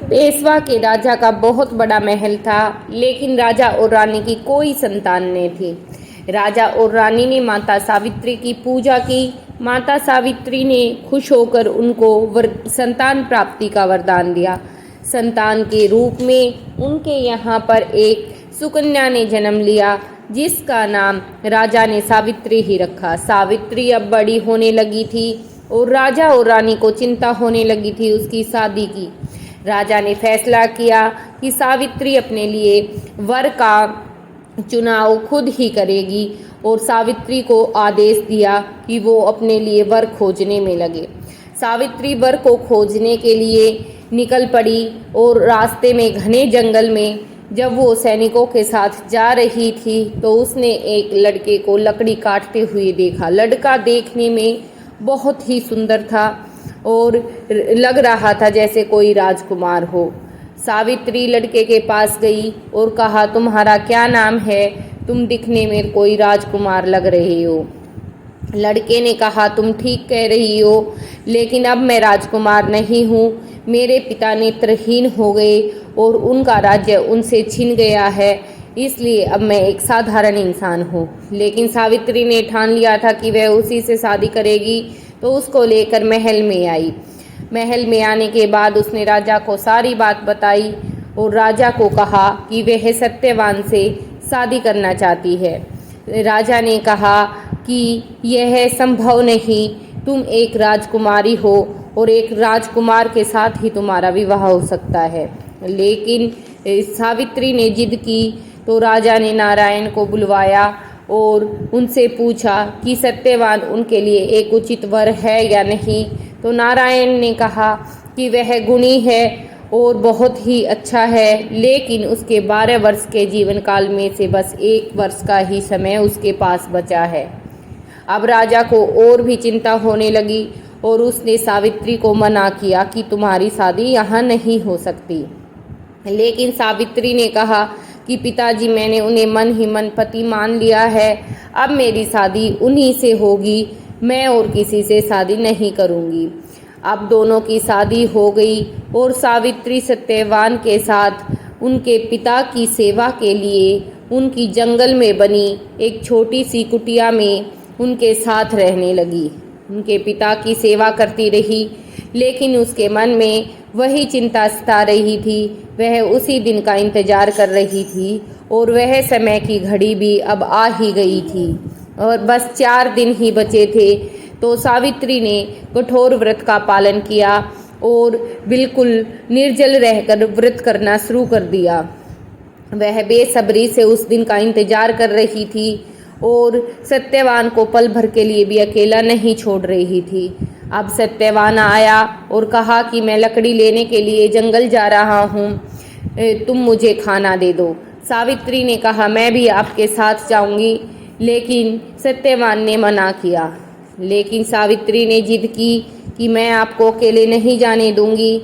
पेशवा के राजा का बहुत बड़ा महल था, लेकिन राजा और रानी की कोई संतान नहीं थी। राजा और रानी ने माता सावित्री की पूजा की। माता सावित्री ने खुश होकर उनको संतान प्राप्ति का वरदान दिया। संतान के रूप में उनके यहाँ पर एक सुकन्या ने जन्म लिया, जिसका नाम राजा ने सावित्री ही रखा। सावित्री अब बड़ी होने लगी थी और राजा और रानी को चिंता होने लगी थी उसकी शादी की। राजा ने फैसला किया कि सावित्री अपने लिए वर का चुनाव खुद ही करेगी और सावित्री को आदेश दिया कि वो अपने लिए वर खोजने में लगे। सावित्री वर को खोजने के लिए निकल पड़ी और रास्ते में घने जंगल में जब वो सैनिकों के साथ जा रही थी तो उसने एक लड़के को लकड़ी काटते हुए देखा। लड़का देखने में बहुत ही सुंदर था और लग रहा था जैसे कोई राजकुमार हो। सावित्री लड़के के पास गई और कहा, तुम्हारा क्या नाम है? तुम दिखने में कोई राजकुमार लग रहे हो। लड़के ने कहा, तुम ठीक कह रही हो, लेकिन अब मैं राजकुमार नहीं हूँ। मेरे पिता नेत्रहीन हो गए और उनका राज्य उनसे छिन गया है, इसलिए अब मैं एक साधारण इंसान हूँ। लेकिन सावित्री ने ठान लिया था कि वह उसी से शादी करेगी, तो उसको लेकर महल में आई। महल में आने के बाद उसने राजा को सारी बात बताई और राजा को कहा कि वह सत्यवान से शादी करना चाहती है। राजा ने कहा कि यह संभव नहीं, तुम एक राजकुमारी हो और एक राजकुमार के साथ ही तुम्हारा विवाह हो सकता है। लेकिन सावित्री ने जिद की तो राजा ने नारायण को बुलवाया और उनसे पूछा कि सत्यवान उनके लिए एक उचित वर है या नहीं। तो नारायण ने कहा कि वह गुणी है और बहुत ही अच्छा है, लेकिन उसके 12 वर्ष के जीवन काल में से बस 1 वर्ष का ही समय उसके पास बचा है। अब राजा को और भी चिंता होने लगी और उसने सावित्री को मना किया कि तुम्हारी शादी यहाँ नहीं हो सकती। लेकिन सावित्री ने कहा कि पिताजी, मैंने उन्हें मन ही मन पति मान लिया है, अब मेरी शादी उन्हीं से होगी, मैं और किसी से शादी नहीं करूँगी। अब दोनों की शादी हो गई और सावित्री सत्यवान के साथ उनके पिता की सेवा के लिए उनकी जंगल में बनी एक छोटी सी कुटिया में उनके साथ रहने लगी। उनके पिता की सेवा करती रही, लेकिन उसके मन में वही चिंता सता रही थी। वह उसी दिन का इंतजार कर रही थी और वह समय की घड़ी भी अब आ ही गई थी और बस 4 दिन ही बचे थे। तो सावित्री ने कठोर व्रत का पालन किया और बिल्कुल निर्जल रहकर व्रत करना शुरू कर दिया। वह बेसब्री से उस दिन का इंतजार कर रही थी और सत्यवान को पल भर के लिए भी अकेला नहीं छोड़ रही थी। अब सत्यवान आया और कहा कि मैं लकड़ी लेने के लिए जंगल जा रहा हूँ, तुम मुझे खाना दे दो। सावित्री ने कहा, मैं भी आपके साथ जाऊँगी, लेकिन सत्यवान ने मना किया। लेकिन सावित्री ने जिद की कि मैं आपको अकेले नहीं जाने दूँगी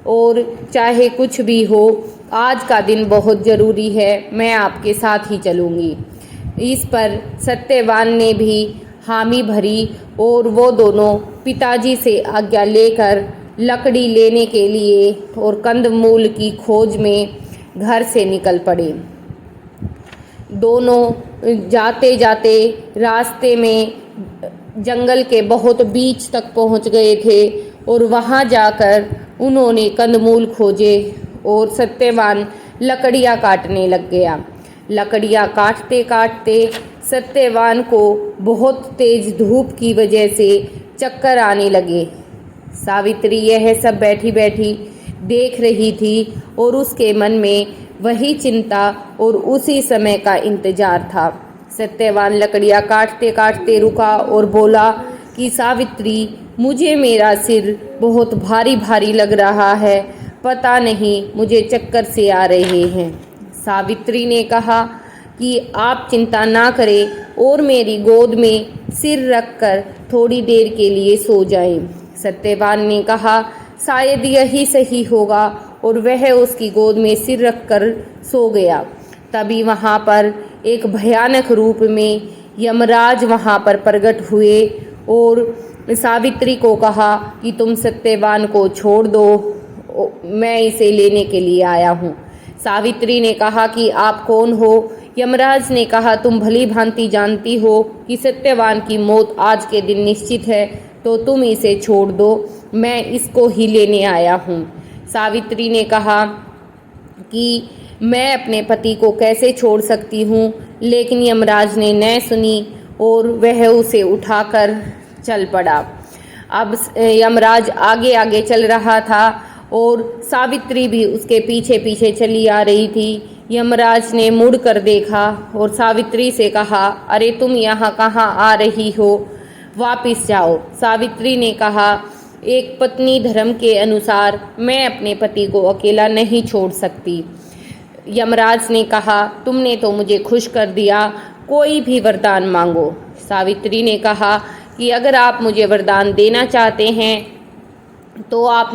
और चाहे कुछ भी हो, आज का दिन बहुत ज़रूरी है, मैं आपके साथ ही चलूँगी। इस पर सत्यवान ने भी हामी भरी और वो दोनों पिताजी से आज्ञा लेकर लकड़ी लेने के लिए और कंदमूल की खोज में घर से निकल पड़े। दोनों जाते जाते रास्ते में जंगल के बहुत बीच तक पहुंच गए थे और वहां जाकर उन्होंने कंदमूल खोजे और सत्यवान लकड़ियां काटने लग गया। लकड़ियां काटते काटते सत्यवान को बहुत तेज धूप की वजह से चक्कर आने लगे। सावित्री यह सब बैठी बैठी देख रही थी और उसके मन में वही चिंता और उसी समय का इंतजार था। सत्यवान लकड़ियां काटते काटते रुका और बोला कि सावित्री, मुझे मेरा सिर बहुत भारी भारी लग रहा है, पता नहीं मुझे चक्कर से आ रहे हैं। सावित्री ने कहा कि आप चिंता ना करें और मेरी गोद में सिर रखकर थोड़ी देर के लिए सो जाएं। सत्यवान ने कहा, शायद यही सही होगा और वह उसकी गोद में सिर रखकर सो गया। तभी वहाँ पर एक भयानक रूप में यमराज वहाँ पर प्रकट हुए और सावित्री को कहा कि तुम सत्यवान को छोड़ दो मैं इसे लेने के लिए आया हूँ। सावित्री ने कहा कि आप कौन हो? यमराज ने कहा, तुम भली भांति जानती हो कि सत्यवान की मौत आज के दिन निश्चित है, तो तुम इसे छोड़ दो, मैं इसको ही लेने आया हूँ। सावित्री ने कहा कि मैं अपने पति को कैसे छोड़ सकती हूँ, लेकिन यमराज ने न सुनी और वह उसे उठाकर चल पड़ा। अब यमराज आगे आगे चल रहा था और सावित्री भी उसके पीछे पीछे चली आ रही थी। यमराज ने मुड़कर देखा और सावित्री से कहा, अरे तुम यहाँ कहाँ आ रही हो? वापिस जाओ। सावित्री ने कहा, एक पत्नी धर्म के अनुसार मैं अपने पति को अकेला नहीं छोड़ सकती। यमराज ने कहा, तुमने तो मुझे खुश कर दिया, कोई भी वरदान मांगो। सावित्री ने कहा कि अगर आप मुझे वरदान देना चाहते हैं तो आप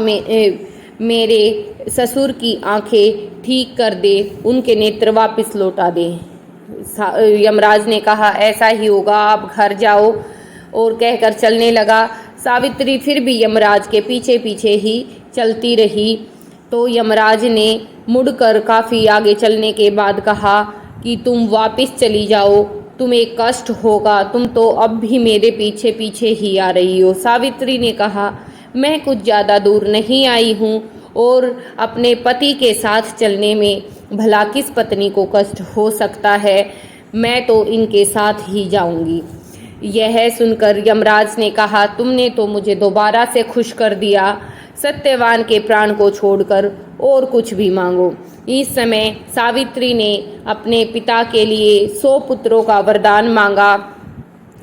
मेरे ससुर की आंखें ठीक कर दे, उनके नेत्र वापस लौटा दे। यमराज ने कहा, ऐसा ही होगा, आप घर जाओ, और कहकर चलने लगा। सावित्री फिर भी यमराज के पीछे पीछे ही चलती रही। तो यमराज ने मुड़कर काफ़ी आगे चलने के बाद कहा कि तुम वापस चली जाओ, तुम्हें कष्ट होगा, तुम तो अब भी मेरे पीछे पीछे ही आ रही हो। सावित्री ने कहा, मैं कुछ ज़्यादा दूर नहीं आई हूँ और अपने पति के साथ चलने में भला किस पत्नी को कष्ट हो सकता है, मैं तो इनके साथ ही जाऊंगी। यह सुनकर यमराज ने कहा, तुमने तो मुझे दोबारा से खुश कर दिया, सत्यवान के प्राण को छोड़कर और कुछ भी मांगो। इस समय सावित्री ने अपने पिता के लिए 100 पुत्रों का वरदान मांगा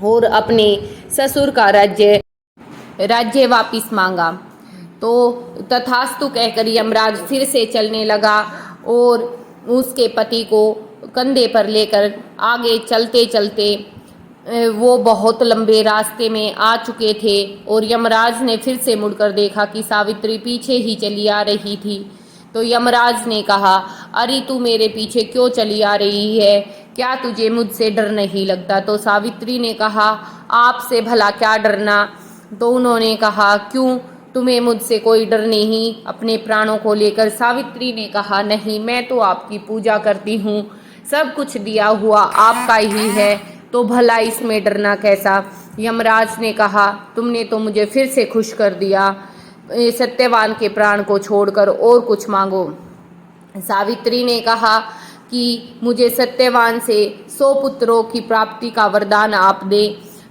और अपने ससुर का राज्य वापिस मांगा। तो तथास्तु कहकर यमराज फिर से चलने लगा और उसके पति को कंधे पर लेकर आगे चलते चलते वो बहुत लंबे रास्ते में आ चुके थे और यमराज ने फिर से मुड़कर देखा कि सावित्री पीछे ही चली आ रही थी। तो यमराज ने कहा, अरे तू मेरे पीछे क्यों चली आ रही है? क्या तुझे मुझसे डर नहीं लगता? तो सावित्री ने कहा, आपसे भला क्या डरना? तो उन्होंने कहा, क्यों, तुम्हें मुझसे कोई डर नहीं अपने प्राणों को लेकर? सावित्री ने कहा, नहीं, मैं तो आपकी पूजा करती हूँ, सब कुछ दिया हुआ आपका ही है, तो भला इसमें डरना कैसा? यमराज ने कहा, तुमने तो मुझे फिर से खुश कर दिया, सत्यवान के प्राण को छोड़कर और कुछ मांगो। सावित्री ने कहा कि मुझे सत्यवान से 100 पुत्रों की प्राप्ति का वरदान आप दे।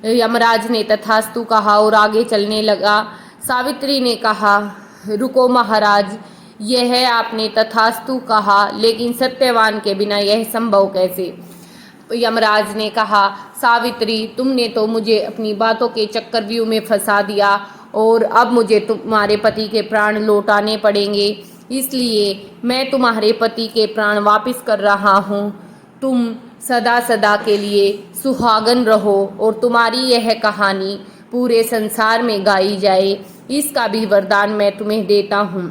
यमराज ने तथास्तु कहा और आगे चलने लगा। सावित्री ने कहा, रुको महाराज, यह आपने तथास्तु कहा, लेकिन सत्यवान के बिना यह संभव कैसे? यमराज ने कहा, सावित्री, तुमने तो मुझे अपनी बातों के चक्रव्यूह में फंसा दिया और अब मुझे तुम्हारे पति के प्राण लौटाने पड़ेंगे, इसलिए मैं तुम्हारे पति के प्राण वापस कर रहा हूँ। तुम सदा सदा के लिए सुहागन रहो और तुम्हारी यह कहानी पूरे संसार में गाई जाए, इसका भी वरदान मैं तुम्हें देता हूँ।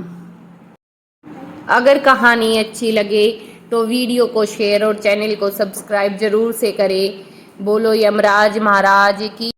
अगर कहानी अच्छी लगे तो वीडियो को शेयर और चैनल को सब्सक्राइब जरूर से करें। बोलो यमराज महाराज की।